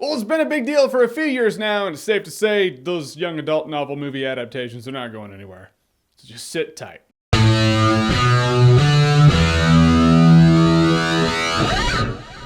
Well, it's been a big deal for a few years now, and it's safe to say those young adult novel movie adaptations are not going anywhere. So just sit tight.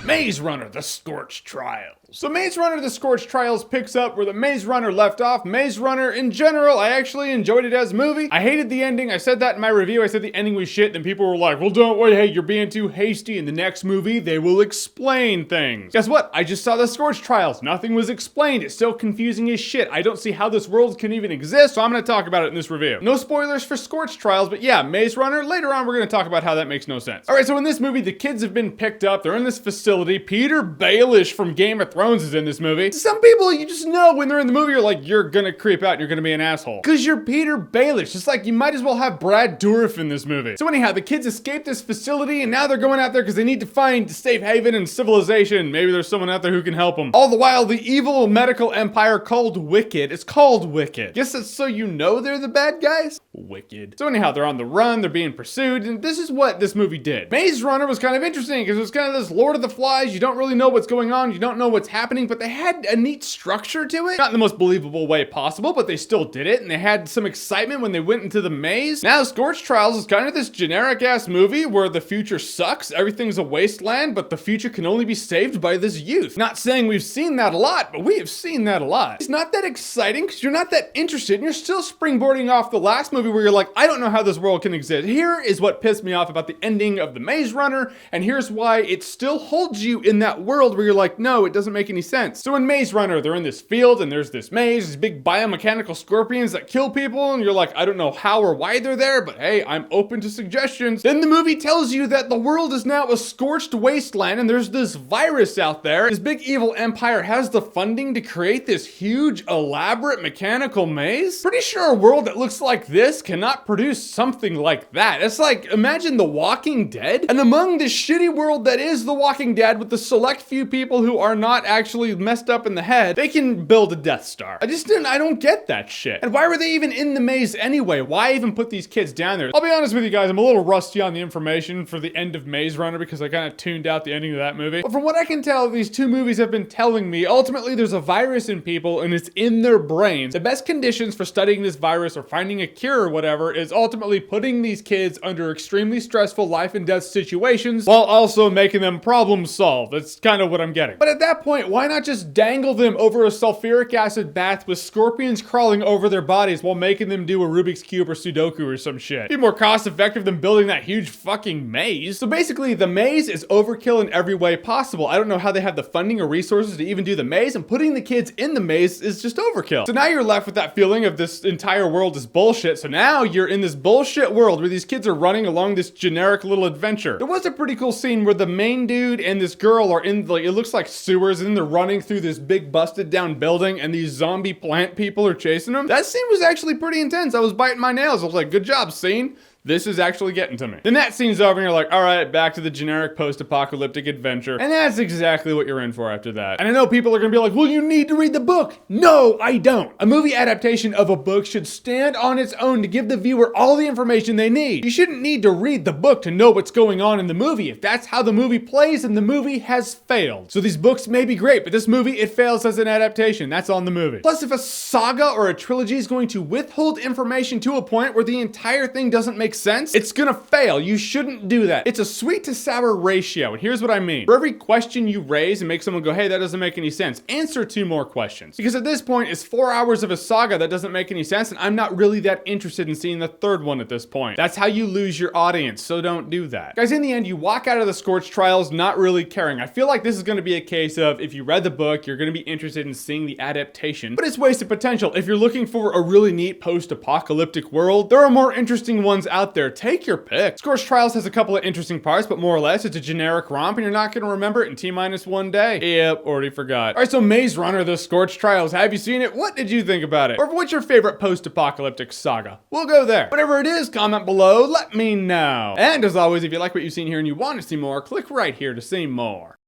Maze Runner: The Scorch Trials. So Maze Runner: The Scorch Trials picks up where the Maze Runner left off. Maze Runner, in general, I actually enjoyed it as a movie. I hated the ending. I said that in my review. I said the ending was shit. Then people were like, well, don't worry, hey, you're being too hasty. In the next movie, they will explain things. Guess what? I just saw The Scorch Trials. Nothing was explained. It's still confusing as shit. I don't see how this world can even exist, so I'm going to talk about it in this review. No spoilers for Scorch Trials, but yeah, Maze Runner. Later on, we're going to talk about how that makes no sense. All right, so in this movie, the kids have been picked up. They're in this facility. Peter Baelish from Game of Thrones is in this movie. Some people, you just know when they're in the movie, you're like, you're gonna creep out and you're gonna be an asshole. Because you're Peter Baelish. It's like, you might as well have Brad Dourif in this movie. So anyhow, the kids escape this facility and now they're going out there because they need to find safe haven and civilization. Maybe there's someone out there who can help them. All the while, the evil medical empire called Wicked, it's called Wicked. Guess that's so you know they're the bad guys? Wicked. So anyhow, they're on the run, they're being pursued, and this is what this movie did. Maze Runner was kind of interesting because it was kind of this Lord of the Flies. You don't really know what's going on, you don't know what's happening, but they had a neat structure to it. Not in the most believable way possible, but they still did it, and they had some excitement when they went into the maze. Now, Scorch Trials is kind of this generic-ass movie where the future sucks, everything's a wasteland, but the future can only be saved by this youth. Not saying we've seen that a lot, but we have seen that a lot. It's not that exciting because you're not that interested, and you're still springboarding off the last movie where you're like, I don't know how this world can exist. Here is what pissed me off about the ending of The Maze Runner, and here's why it still holds you in that world where you're like, no, it doesn't make any sense. So in Maze Runner, they're in this field and there's this maze, these big biomechanical scorpions that kill people, and you're like, I don't know how or why they're there, but hey, I'm open to suggestions. Then the movie tells you that the world is now a scorched wasteland and there's this virus out there. This big evil empire has the funding to create this huge, elaborate mechanical maze. Pretty sure a world that looks like this cannot produce something like that. It's like, imagine The Walking Dead, and among this shitty world that is The Walking Dead with the select few people who are not actually messed up in the head, they can build a Death Star. I don't get that shit. And why were they even in the maze anyway? Why even put these kids down there? I'll be honest with you guys, I'm a little rusty on the information for the end of Maze Runner because I kind of tuned out the ending of that movie. But from what I can tell, these two movies have been telling me, ultimately there's a virus in people and it's in their brains. The best conditions for studying this virus or finding a cure or whatever is ultimately putting these kids under extremely stressful life and death situations while also making them problem solve. That's kind of what I'm getting. But at that point, why not just dangle them over a sulfuric acid bath with scorpions crawling over their bodies while making them do a Rubik's Cube or Sudoku or some shit? Be more cost effective than building that huge fucking maze. So basically, the maze is overkill in every way possible. I don't know how they have the funding or resources to even do the maze, and putting the kids in the maze is just overkill. So now you're left with that feeling of this entire world is bullshit. So now you're in this bullshit world where these kids are running along this generic little adventure. There was a pretty cool scene where the main dude and this girl are in, like, it looks like sewers, and they're running through this big busted down building and these zombie plant people are chasing them. That scene was actually pretty intense. I was biting my nails. I was like, good job, scene. This is actually getting to me. Then that scene's over and you're like, all right, back to the generic post-apocalyptic adventure. And that's exactly what you're in for after that. And I know people are gonna be like, well, you need to read the book. No, I don't. A movie adaptation of a book should stand on its own to give the viewer all the information they need. You shouldn't need to read the book to know what's going on in the movie. If that's how the movie plays, then the movie has failed. So these books may be great, but this movie, it fails as an adaptation. That's on the movie. Plus, if a saga or a trilogy is going to withhold information to a point where the entire thing doesn't make sense, it's gonna fail. You shouldn't do that. It's a sweet to sour ratio, and here's what I mean. For every question you raise and make someone go, hey, that doesn't make any sense, answer 2 more questions. Because at this point, it's 4 hours of a saga that doesn't make any sense, and I'm not really that interested in seeing the third one at this point. That's how you lose your audience, so don't do that. Guys, in the end, you walk out of the Scorch Trials not really caring. I feel like this is gonna be a case of, if you read the book, you're gonna be interested in seeing the adaptation, but it's wasted potential. If you're looking for a really neat post-apocalyptic world, there are more interesting ones out there. Take your pick. Scorch Trials has a couple of interesting parts, but more or less, it's a generic romp, and you're not going to remember it in T-1 day. Yep, already forgot. All right, so Maze Runner: The Scorch Trials. Have you seen it? What did you think about it? Or what's your favorite post-apocalyptic saga? We'll go there. Whatever it is, comment below. Let me know. And as always, if you like what you've seen here and you want to see more, click right here to see more.